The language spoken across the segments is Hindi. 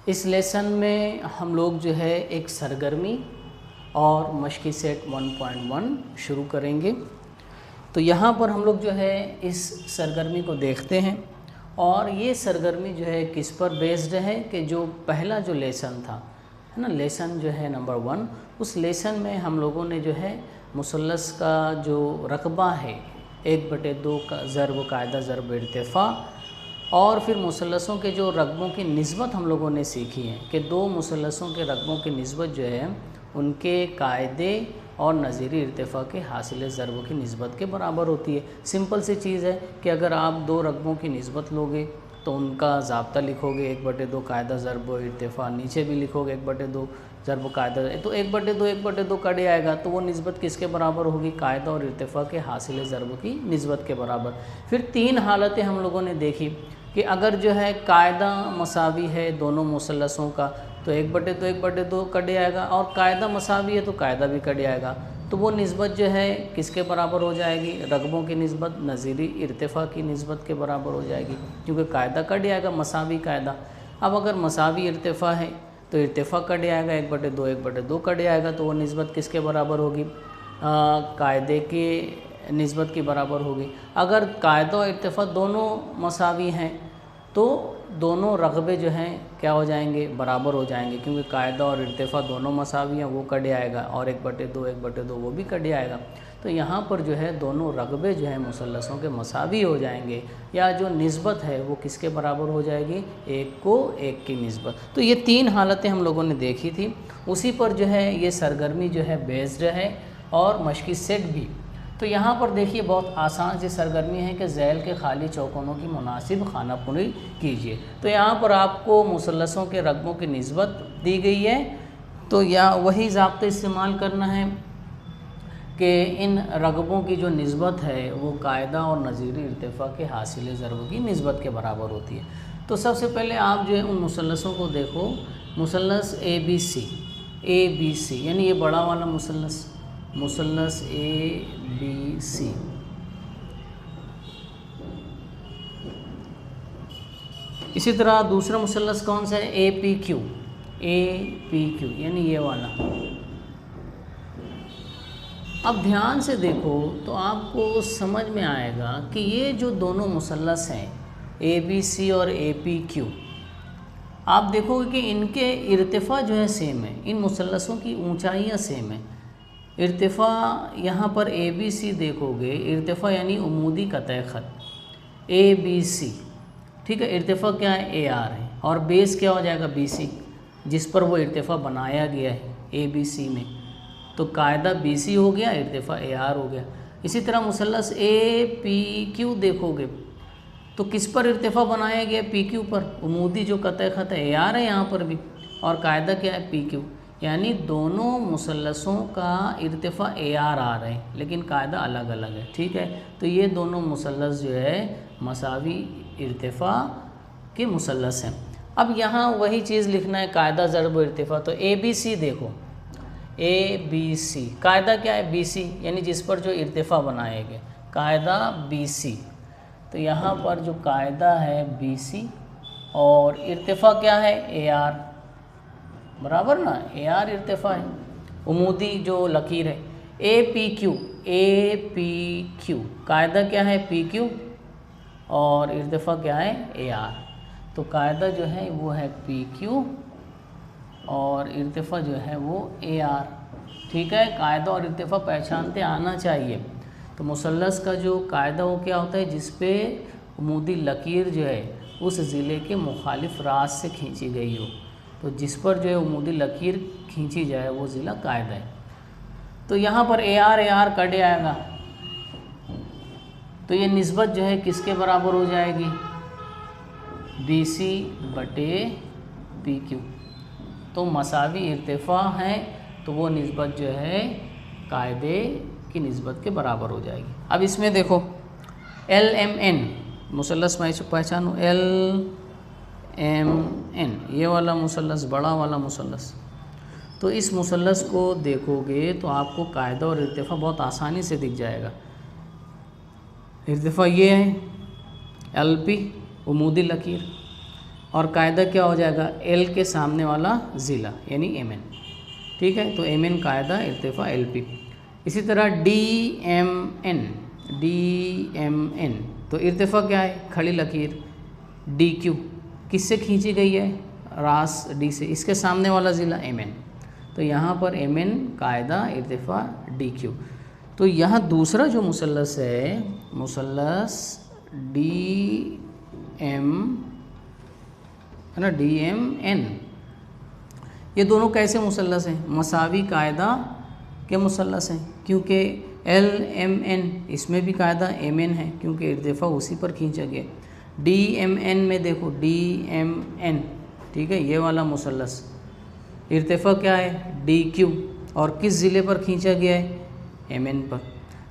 इस लेसन में हम लोग जो है एक सरगर्मी और मश्की सेट 1.1 शुरू करेंगे। तो यहाँ पर हम लोग जो है इस सरगर्मी को देखते हैं और ये सरगर्मी जो है किस पर बेस्ड है कि जो पहला जो लेसन था है ना, लेसन जो है नंबर 1, उस लेसन में हम लोगों ने जो है मुसल्लस का जो रकबा है 1/2 का ज़र्ब कायदा ज़र्ब इर्तिफ़ा और फिर मुसल्लसों के जो रकबों की निस्बत हम लोगों ने सीखी है कि दो मुसल्लसों के रकबों की निस्बत जो है उनके कायदे और नज़ीरी इर्तिफ़ा के हासिल ज़र्ब की निस्बत के बराबर होती है। सिंपल सी चीज़ है कि अगर आप दो रकबों की निस्बत लोगे तो उनका ज़ाब्ता लिखोगे 1/2 कायदा ज़र्ब इर्तिफ़ा, नीचे भी लिखोगे 1/2 ज़र्ब कायदा, तो 1/2 कट आएगा तो वो निस्बत किसके बराबर होगी, कायदा और इर्तिफ़ा के हासिल ज़र्ब की निस्बत के बराबर। फिर 3 हालतें हम लोगों ने देखी कि अगर जो है कायदा मसावी है दोनों मुसल्लसों का तो 1/2 कट आएगा और कायदा मसावी है तो कायदा भी कट आएगा, तो वो निस्बत जो है किसके बराबर हो जाएगी, रकबों की निस्बत नज़ीरी इर्तिफ़ा की निस्बत के बराबर हो जाएगी, क्योंकि कायदा कट आएगा मसावी कायदा। अब अगर मसावी इर्तिफ़ा है तो इर्तिफ़ा कट आएगा 1/2 कट आएगा, तो वो निस्बत किसके बराबर होगी, कायदे के निस्बत के बराबर होगी। अगर कायदा और इर्तिफ़ा दोनों मसावी हैं तो दोनों रकबे जो हैं क्या हो जाएंगे, बराबर हो जाएंगे, क्योंकि कायदा और इर्तिफ़ा दोनों मसावी हैं, वो कट आएगा और 1/2 वो भी कट आएगा। तो यहाँ पर जो है दोनों रकबे जो हैं मुसल्लसों के मसावी हो जाएंगे, या जो निस्बत है वो किसके बराबर हो जाएगी, एक को एक की निस्बत। तो ये 3 हालतें हम लोगों ने देखी थी, उसी पर जो है ये सरगर्मी जो है बेस्ड है और मश्की सेट भी। तो यहाँ पर देखिए बहुत आसान सी सरगर्मी है कि ज़ैल के खाली चौकोनों की मुनासिब खानापुरी कीजिए। तो यहाँ पर आपको मुसल्लसों के रकबों की निस्बत दी गई है, तो या वही ज़ाब्ता इस्तेमाल करना है कि इन रकबों की जो निस्बत है वो कायदा और नज़ीरी इर्तिफ़ा के हासिल ज़र्ब की निस्बत के बराबर होती है। तो सबसे पहले आप जो है उन मुसल्लसों को देखो, मुसल्लस ABC यानी ये बड़ा वाला मुसल्लस ABC, इसी तरह दूसरा मुसल्लस कौन सा है, APQ यानी ये वाला। अब ध्यान से देखो तो आपको समझ में आएगा कि ये जो दोनों मुसल्लस हैं ABC और APQ, आप देखोगे कि इनके इर्तिफ़ा जो है सेम है, इन मुसल्लसों की ऊंचाइयां सेम है। इर्तिफ़ा यहाँ पर ABC देखोगे, इर्तिफ़ा यानी उमूदी कतई ख़त ABC, ठीक है, इर्तिफ़ा क्या है AR है और बेस क्या हो जाएगा BC, जिस पर वो इर्तिफ़ा बनाया गया है ABC में, तो कायदा BC हो गया, इर्तिफ़ा AR हो गया। इसी तरह मुसल्लस APQ देखोगे तो किस पर इर्तिफ़ा बनाया गया, PQ पर, उमूदी जो कतई ख़त AR है यहाँ पर भी, और कायदा क्या है PQ, यानी दोनों मुसल्लसों का इर्तिफ़ा AR आ रहे हैं लेकिन कायदा अलग अलग है, ठीक है। तो ये दोनों मुसल्लस जो है मसावी इर्तिफ़ा के मुसल्लस हैं। अब यहाँ वही चीज़ लिखना है, कायदा ज़र्ब इर्तिफ़ा। तो ABC देखो, ABC कायदा क्या है BC, यानी जिस पर जो इर्तिफ़ा बनाए गए, कायदा BC। तो यहाँ पर जो कायदा है BC और इर्तिफ़ा क्या है AR, बराबर ना, AR इर्तिफ़ा है, उमूदी जो लकीर है। APQ कायदा क्या है PQ और इर्तिफ़ा क्या है AR। तो कायदा जो है वो है PQ और इर्तिफ़ा जो है वो AR, ठीक है। कायदा और इर्तिफ़ा पहचानते आना चाहिए। तो मुसल्लस का जो कायदा वो क्या होता है, जिस पे उमूदी लकीर जो है उस ज़िले के मुखालिफ राज से खींची गई हो, तो जिस पर जो है उमूदी लकीर खींची जाए वो ज़िला कायदा है। तो यहाँ पर AR कट आएगा, तो ये निस्बत जो है किसके बराबर हो जाएगी, BC/PQ। तो मसावी इर्तिफ़ा है तो वो निस्बत जो है कायदे की निस्बत के बराबर हो जाएगी। अब इसमें देखो LMN मुसल्लस में पहचानो, LMN ये वाला मुसल्लस, बड़ा वाला मुसल्लस। तो इस मुसल्लस को देखोगे तो आपको कायदा और इर्तिफ़ा बहुत आसानी से दिख जाएगा। इर्तिफ़ा ये है LP उमूदी लकीर, और कायदा क्या हो जाएगा, एल के सामने वाला ज़िला यानी एम एन। ठीक है, तो एम एन कायदा इर्तिफ़ा एल पी। इसी तरह डी एम एन, तो इर्तिफ़ा क्या है, खड़ी लकीर डी क्यू किससे खींची गई है, रास डी से, इसके सामने वाला ज़िला एम एन, तो यहाँ पर एम एन कायदा इर्तिफ़ा डी क्यू। तो यहाँ दूसरा जो मुसल्लस है, मुसल्लस डी एम है ना, डी एम एन, ये दोनों कैसे मुसल्लस हैं, मसावी कायदा के मुसल्लस हैं, क्योंकि एल एम एन इसमें भी कायदा एम एन है क्योंकि इर्तिफ़ा उसी पर खींचा गया। डी एम एन में देखो डी एम एन, ठीक है, ये वाला मुसल्लस इर्तिफ़ा क्या है, डी क्यू, और किस ज़िले पर खींचा गया है, एम एन पर।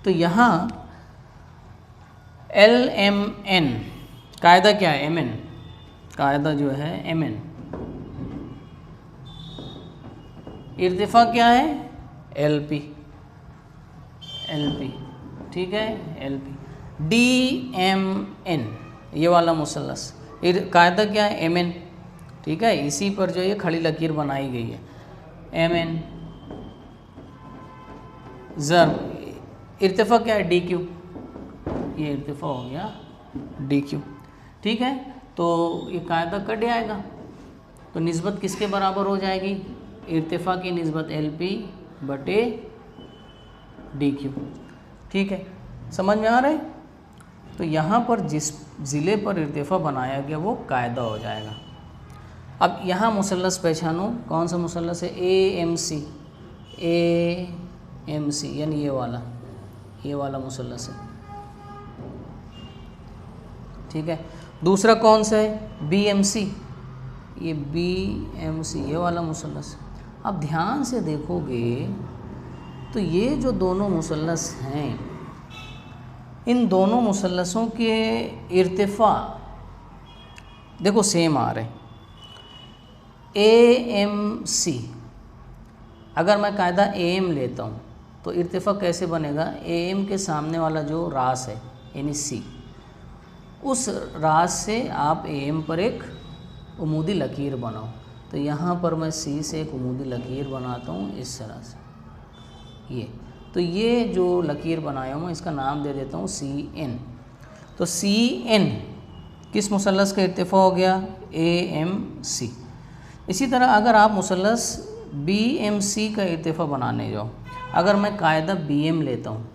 तो यहाँ एल एम एन कायदा क्या है, एम एन, कायदा जो है एम एन, इर्तिफ़ा क्या है, एल पी, ठीक है, L P. D M N ये वाला मुसल्लस कायदा क्या है, एम एन, ठीक है, इसी पर जो ये खड़ी लकीर बनाई गई है, एम एन ज़र, इर्तिफ़ा क्या है, डी क्यू, ये इर्तिफ़ा हो गया डी क्यू। ठीक है, तो ये कायदा कट जाएगा, तो निस्बत किसके बराबर हो जाएगी, इर्तिफ़ा की निस्बत एल पी बटे डी क्यू। ठीक है, समझ में आ रहा है। तो यहाँ पर जिस ज़िले पर इर्तिफ़ा बनाया गया वो कायदा हो जाएगा। अब यहाँ मुसल्लस पहचानो, कौन सा मुसल्लस है, ए एम सी यानी ये वाला मुसल्लस है। ठीक है, दूसरा कौन सा है, बी एम सी, ये बी एम सी ये वाला मुसल्लस। अब ध्यान से देखोगे तो ये जो दोनों मुसल्लस हैं, इन दोनों मुसल्लसों के इर्तिफ़ा देखो सेम आ रहे हैं। ए एम सी, अगर मैं कायदा ए एम लेता हूँ तो इर्तिफ़ा कैसे बनेगा, ए एम के सामने वाला जो रास है यानी सी, उस रास से आप ए एम पर एक उमूदी लकीर बनाओ। तो यहाँ पर मैं सी से एक उमूदी लकीर बनाता हूँ इस तरह से, ये तो ये जो लकीर बनाया हूँ इसका नाम दे देता हूँ सी एन। तो सी एन किस मुसल्लस का इर्तिफ़ा हो गया, ए एम सी। इसी तरह अगर आप मुसल्लस बी एम सी का इर्तिफ़ा बनाने जाओ, अगर मैं कायदा बी एम लेता हूँ,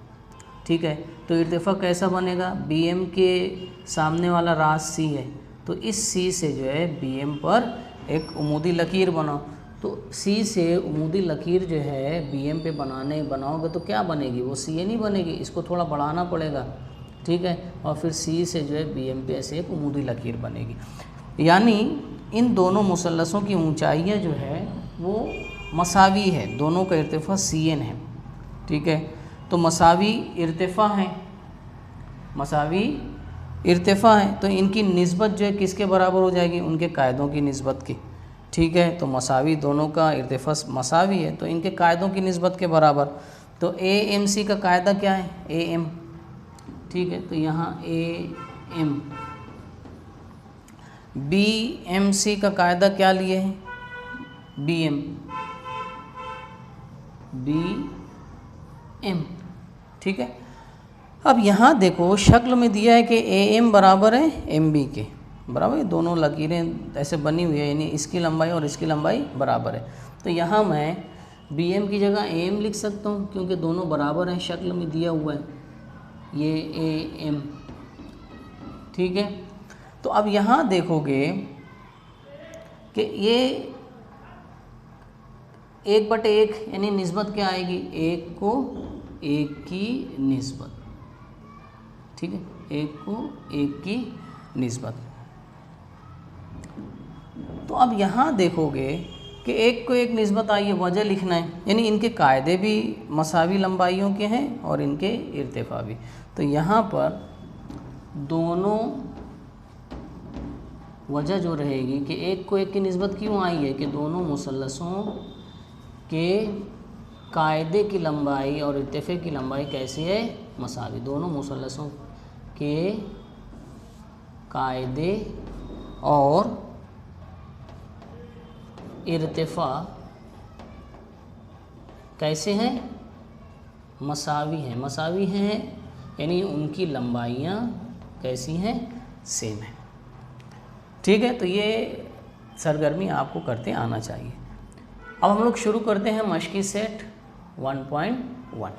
ठीक है, तो इर्तिफ़ा कैसा बनेगा, बी एम के सामने वाला रास सी है, तो इस सी से जो है बी एम पर एक उमूदी लकीर बनाओ। तो सी से उमूदी लकीर जो है बी एम पे बनाओगे तो क्या बनेगी, वो सी एन ही बनेगी, इसको थोड़ा बढ़ाना पड़ेगा। ठीक है, और फिर सी से जो है बी एम पे ऐसे एक उमूदी लकीर बनेगी। यानी इन दोनों मुसल्लसों की ऊंचाइयाँ जो है वो मसावी है, दोनों का इर्तिफ़ा सी एन है। ठीक है, तो मसावी इर्तिफ़ा है, तो इनकी निस्बत जो है किसके बराबर हो जाएगी, उनके कायदों की निस्बत की। ठीक है, तो मसावी, दोनों का इर्तिफ़ा मसावी है तो इनके कायदों की निस्बत के बराबर। तो ए एम सी का कायदा क्या है, ए एम। ठीक है, तो यहाँ A M. B M C का कायदा क्या लिए हैं, बी एम। ठीक है, अब यहाँ देखो शक्ल में दिया है कि ए एम बराबर है एम बी के बराबर, ये दोनों लकीरें ऐसे बनी हुई है, यानी इसकी लंबाई और इसकी लंबाई बराबर है। तो यहाँ मैं बी एम की जगह ए एम लिख सकता हूँ क्योंकि दोनों बराबर हैं, शक्ल में दिया हुआ है ये ए एम। ठीक है, तो अब यहाँ देखोगे कि ये 1/1 यानी निस्बत क्या आएगी, 1 को 1 की निस्बत। ठीक है, 1 को 1 की निस्बत। तो अब यहाँ देखोगे कि 1 को 1 निस्बत आई है, वजह लिखना है, यानी इनके कायदे भी मसावी लंबाइयों के हैं और इनके इर्तिफ़ा भी। तो यहाँ पर दोनों वजह जो रहेगी कि 1 को 1 की निस्बत क्यों आई है कि दोनों मुसल्लसों के कायदे की लंबाई और इर्तिफ़े की लंबाई कैसी है, मसावी। दोनों मुसल्लसों के कायदे और इर्तिफा कैसे हैं? मसावी हैं। मसावी हैं यानी उनकी लंबाइयाँ कैसी हैं? सेम है। ठीक है, तो ये सरगर्मी आपको करते आना चाहिए। अब हम लोग शुरू करते हैं मश्की सेट 1.1।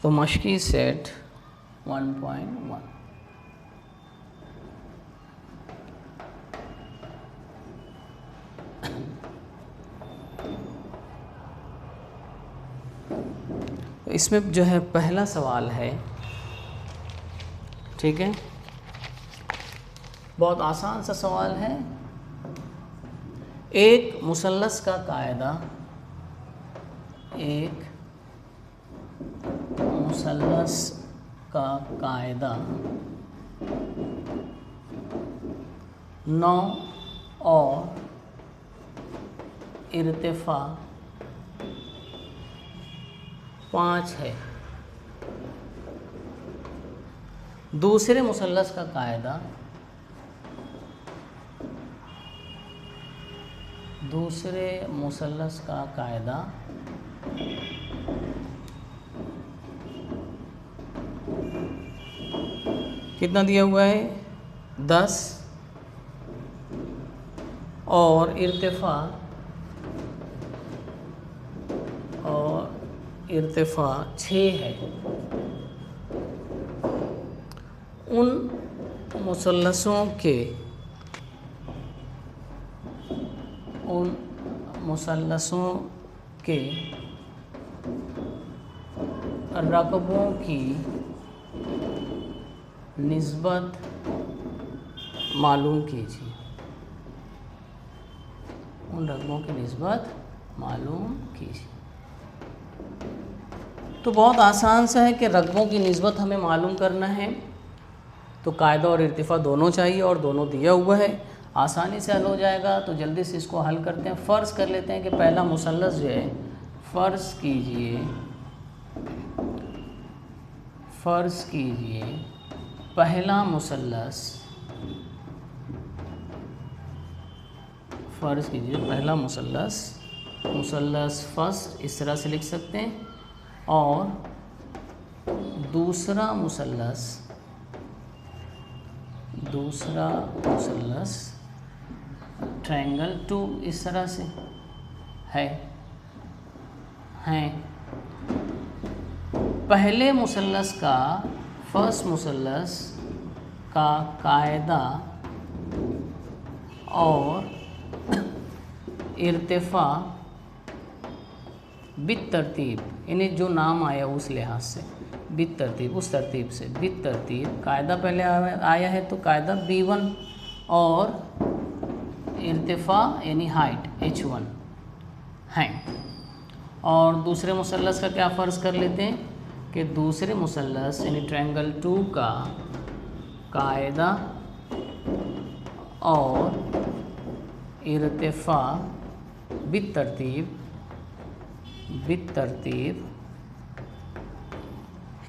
तो मश्की सेट 1.1 तो इसमें जो है पहला सवाल है, ठीक है, बहुत आसान सा सवाल है। एक मुसल्लस का कायदा, एक मुसल्लस का कायदा 9 और इर्तिफा 5 है। दूसरे मुसल्लस का कायदा, दूसरे मुसल्लस का कायदा कितना दिया हुआ है? 10 और इर्तिफा 6 है। उन मुसल्लसों के रकबों की निस्बत मालूम कीजिए। उन रकबों की निस्बत मालूम कीजिए। तो बहुत आसान सा है कि रकबों की निस्बत हमें मालूम करना है, तो कायदा और इर्तिफा दोनों चाहिए और दोनों दिया हुआ है, आसानी से हल हो जाएगा। तो जल्दी से इसको हल करते हैं। फ़र्ज़ कर लेते हैं कि पहला मुसल्लस जो है, फ़र्ज़ कीजिए पहला मुसल्लस, फ़र्ज़ कीजिए पहला मुसल्लस फर्स्ट इस तरह से लिख सकते हैं, और दूसरा मुसल्लस ट्रायंगल 2 इस तरह से है। पहले मुसल्लस का, फर्स्ट मुसल्लस का कायदा और इर्तिफा बित तरतीब, यानी जो नाम आया उस लिहाज से, बित तरतीब, उस तरतीब से, बित तरतीब कायदा पहले आया है तो कायदा B1 और इर्तिफा यानी हाइट H1 है। और दूसरे मुसल्लस का क्या फ़र्ज़ कर लेते हैं कि दूसरे मुसल्लस यानी ट्रायंगल 2 का कायदा और इर्तिफा बित तरतीब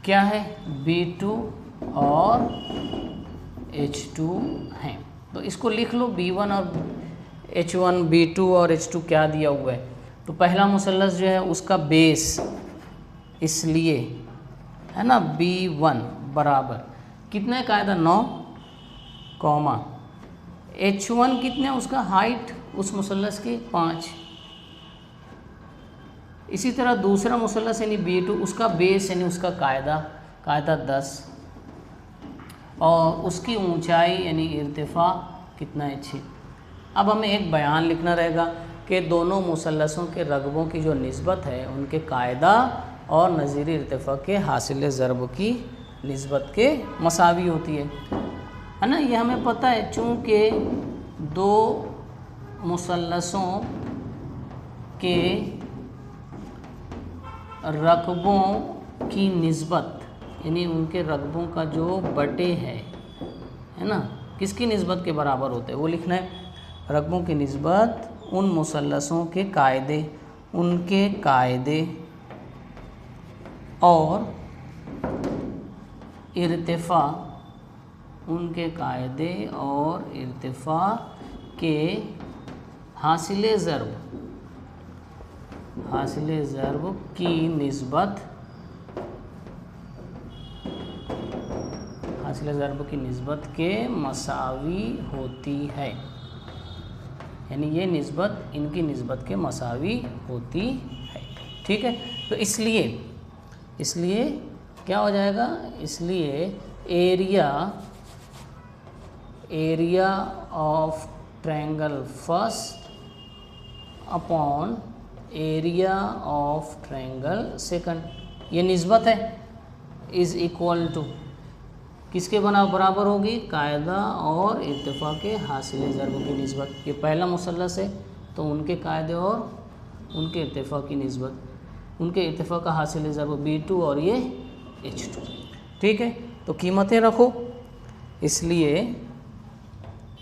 क्या है? B2 और H2 हैं। तो इसको लिख लो, B1 और H1, B2 और H2 क्या दिया हुआ है। तो पहला मुसल्लस जो है उसका बेस, इसलिए है ना, B1 बराबर कितने कायदा 9, H1 कितने उसका हाइट उस मुसल्लस की 5। इसी तरह दूसरा मुसल्लस यानी B2 उसका बेस यानी उसका कायदा 10 और उसकी ऊंचाई यानी इर्तिफा कितना है 6। अब हमें एक बयान लिखना रहेगा कि दोनों मुसल्लसों के रकबों की जो निस्बत है उनके कायदा और नज़ीरी इर्तिफा के हासिल ज़रब की निस्बत के मसावी होती है। है ना, ये हमें पता है। चूँकि दो मुसल्लसों के रकबों की निस्बत, यानी उनके रकबों का जो बटे है ना, किसकी निस्बत के बराबर होते हैं वो लिखना है। रकबों की निस्बत उन मुसल्लसों के कायदे, उनके कायदे और इर्तिफ़ा, उनके कायदे और इर्तिफ़ा के हासिले ज़र्ब की निस्बत, हासिले ज़र्ब की निस्बत के मसावी होती है। यानी ये निस्बत इनकी निस्बत के मसावी होती है। ठीक है, तो इसलिए क्या हो जाएगा, इसलिए area of triangle first upon area of triangle second, ये निस्बत है, इज़ इक्वल टू किसके बराबर होगी, कायदा और इर्तिफ़ा के हासिले ज़र्ब की निस्बत। ये पहला मुसल्लस है तो उनके कायदे और उनके इर्तिफ़ा की निस्बत, उनके इर्तिफ़ा का हासिले ज़र्ब B2 और ये H2। ठीक है, तो कीमतें रखो।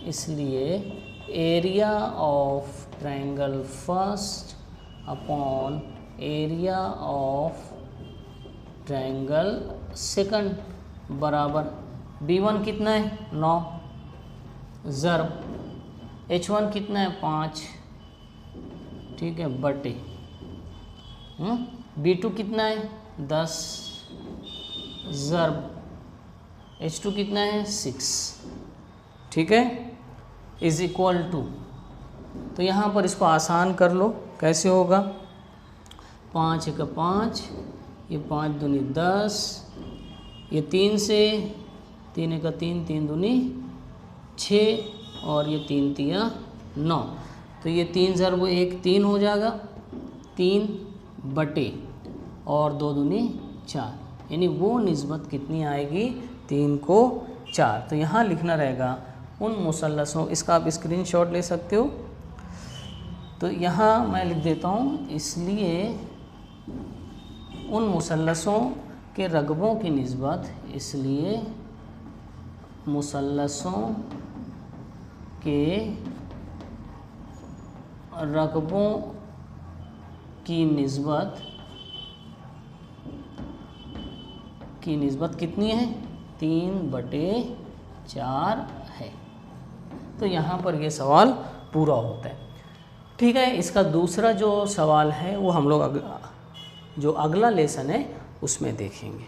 इसलिए area of triangle first upon area of triangle second बराबर B1 कितना है 9 ज़र्ब H1 कितना है 5, ठीक है, बटे B2 कितना है 10 ज़र्ब H2 कितना है 6, ठीक है, इज़ इक्वल टू। तो यहाँ पर इसको आसान कर लो, कैसे होगा, 5 एक 5, ये 5 दूनी 10, ये 3 से 3 एक 3, 3 दूनी 6 और ये 3 तिया 9, तो ये 3 ज़र्ब 1 3 हो जाएगा, 3 बटे और 2 दूनी 4, यानी वो निस्बत कितनी आएगी 3 को 4। तो यहाँ लिखना रहेगा उन मुसल्लसों, इसका आप स्क्रीनशॉट ले सकते हो। तो यहाँ मैं लिख देता हूँ, इसलिए उन मुसल्लसों के रकबों की निस्बत, इसलिए मुसल्लसों के रकबों की निस्बत कितनी है 3/4 है। तो यहाँ पर ये सवाल पूरा होता है। ठीक है, इसका दूसरा जो सवाल है वो हम लोग जो अगला लेसन है उसमें देखेंगे।